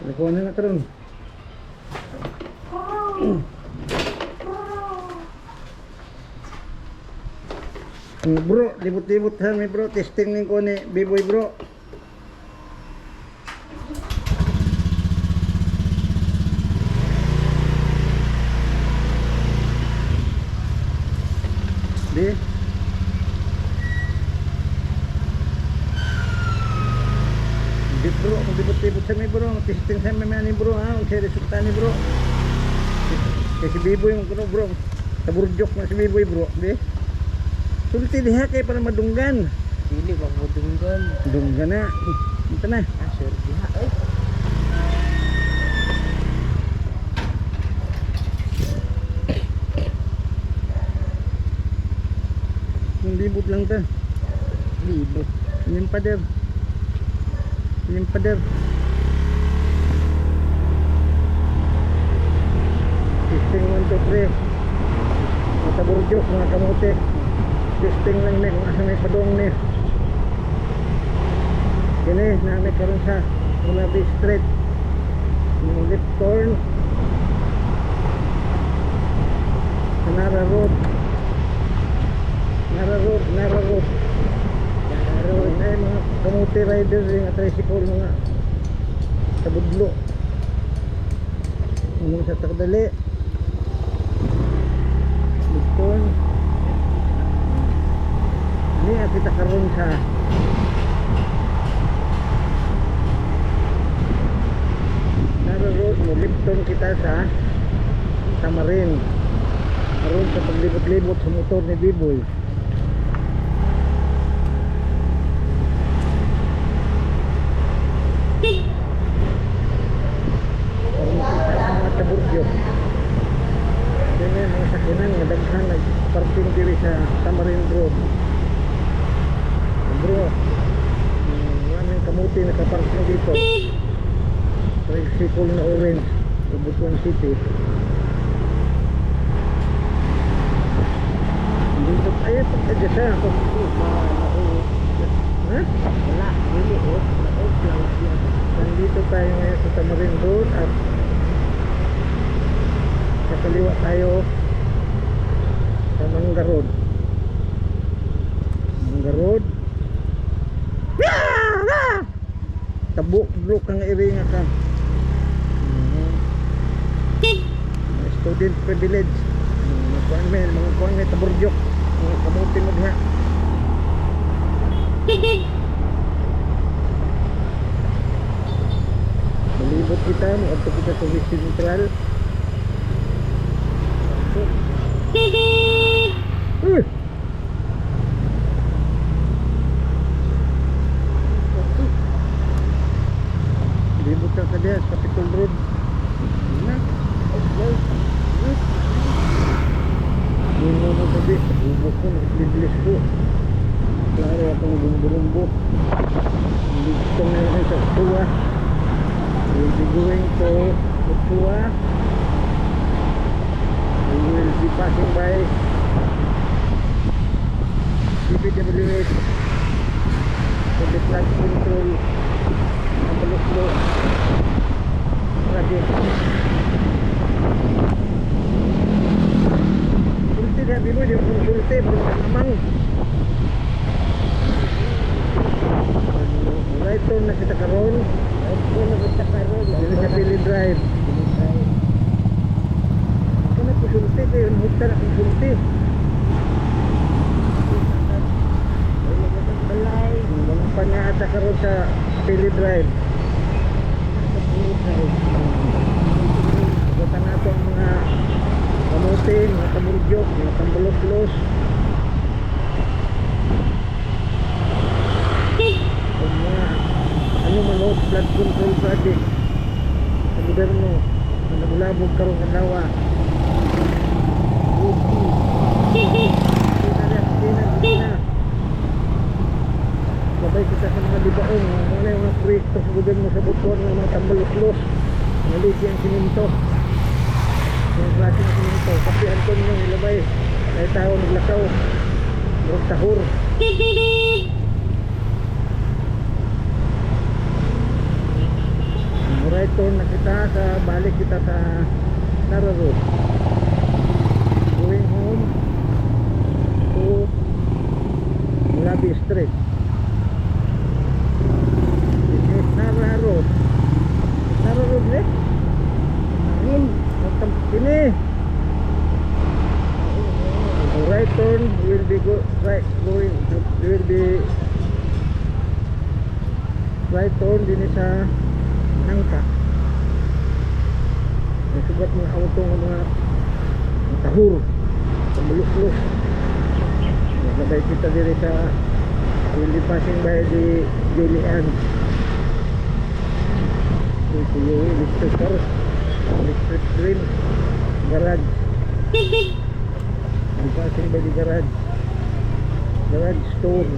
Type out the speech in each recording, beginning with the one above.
Nakuha na karon. Bro, libot-libot ha mi bro, testing ning ko ni B-boy bro. Di. Di bro, kung libot-libot sa mi bro, testing sa mi ni bro ha, kung sa resulta ni bro. Kasi B-boy mo kuno bro, taburjok na si B-boy bro, di. Sulti diha kay para madunggan. Dili ba mo dunggan? Dunggan na. Ito na. Sir diha ay. Yung libot lang ta. Libot. Yung pader. Yung pader. Testing 1, 2, 3. Mataburjok mga kamote. Testing lang ni kung asa may padong ni. Kini namin karon sa Mulabi Street. Yung left turn. Sa Nara Road. Nara Road. Nara Road ay mga kamote riders yung tricycle mga tabudlo. Yung sa Takdali. Left turn. Ini kita karon sa Nara Road, Lipton kita sa Tamarin. Karon sa paglibot-libot sa motor ni B-boy. Karon kita sa mga taburjo. Kaya mga sakinan nga daghan nagparking diri sa Tamarin Road. Bro, maraming kamuti nakaparking dito. Tricycle na orange, Butuan City. Dito tayo pagkadya sa ako. Ha? Wala, dili oh. Naog lang siya. Nandito tayo ngayon sa Tamarin Road at sa kaliwa tayo sa Mangga Road. Mangga Road. Tabuk bro kang iringa ka. Student privilege. Mga kuan may taburjok. Mga kamuti mo diha. Malibot kita, maadto kita sa West Central. Uy! Libot ka diha sa Capitol Road. Na. Okay. Yun mo sabi, ubok ko, nag-biblis ko. Klaro akong bumburumbo. Dito na yun sa Utua. We'll be going to Utua. We will be passing by DPWH for the flood control Mamaluklo project. Sulti na bimo di ko sulti bro namang. Right turn na kita karon. Ako na kita karon. Dili sa Pili Drive. Kana ko sulti kay hukta na ko sulti. Balay. Walang pangata karon sa Pili Drive. Bukan nato ang mga kamuti, mga taburjok, mga tambulos-los. O mga ano man o, flood control project sa gobyerno na nagulabog karong kanawa. Hindi na. Sabay kita sa mga libaong, mga mga proyekto sa gobyerno sa Butuan ng mga tambulos-los. Naligi ang siminto. Yung klase ng siminto. Kasi Anton yung ilabay. Ay tao naglakaw. Murag tahur. Right turn na kita sa balik kita sa Nara Road. Going home to Mulabi Street. This is Nara Road. Nara Road eh? Angin. Sini. Right turn will be right turn din sa Nangka. May sugat mga auto ng mga tahur, pamuluk-luk. Naglabay kita diri sa will be passing by the Julian. Ito yung electric car, electric train, garage. Will be passing by the garage store.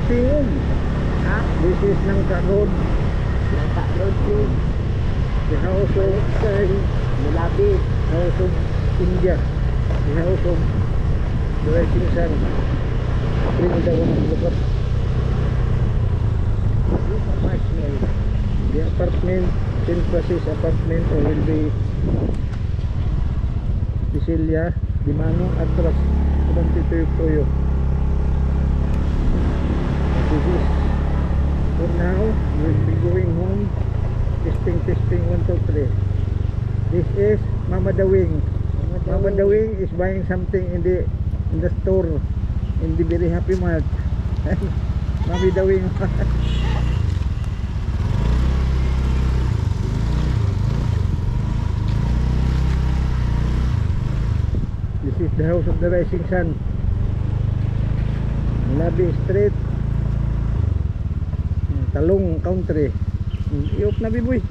Tingog. Ha? This is Nangka Road. Nangka road yun. The house of Mulabi. House of India. The house of the Rising Sun. Bring the one of the Apartment. The apartment, St. Francis apartment will be Vicilia, Dimano, Atras, 22 Toyo. This is for now. We'll be going home. Testing 1 2 3. This is Mama Dawing. Mama Dawing is buying something in the store, in the Very Happy Mart. Mami Dawing. This is the house of the Rising Sun. Mulabi Street, Talong Country. Iyok na biboy.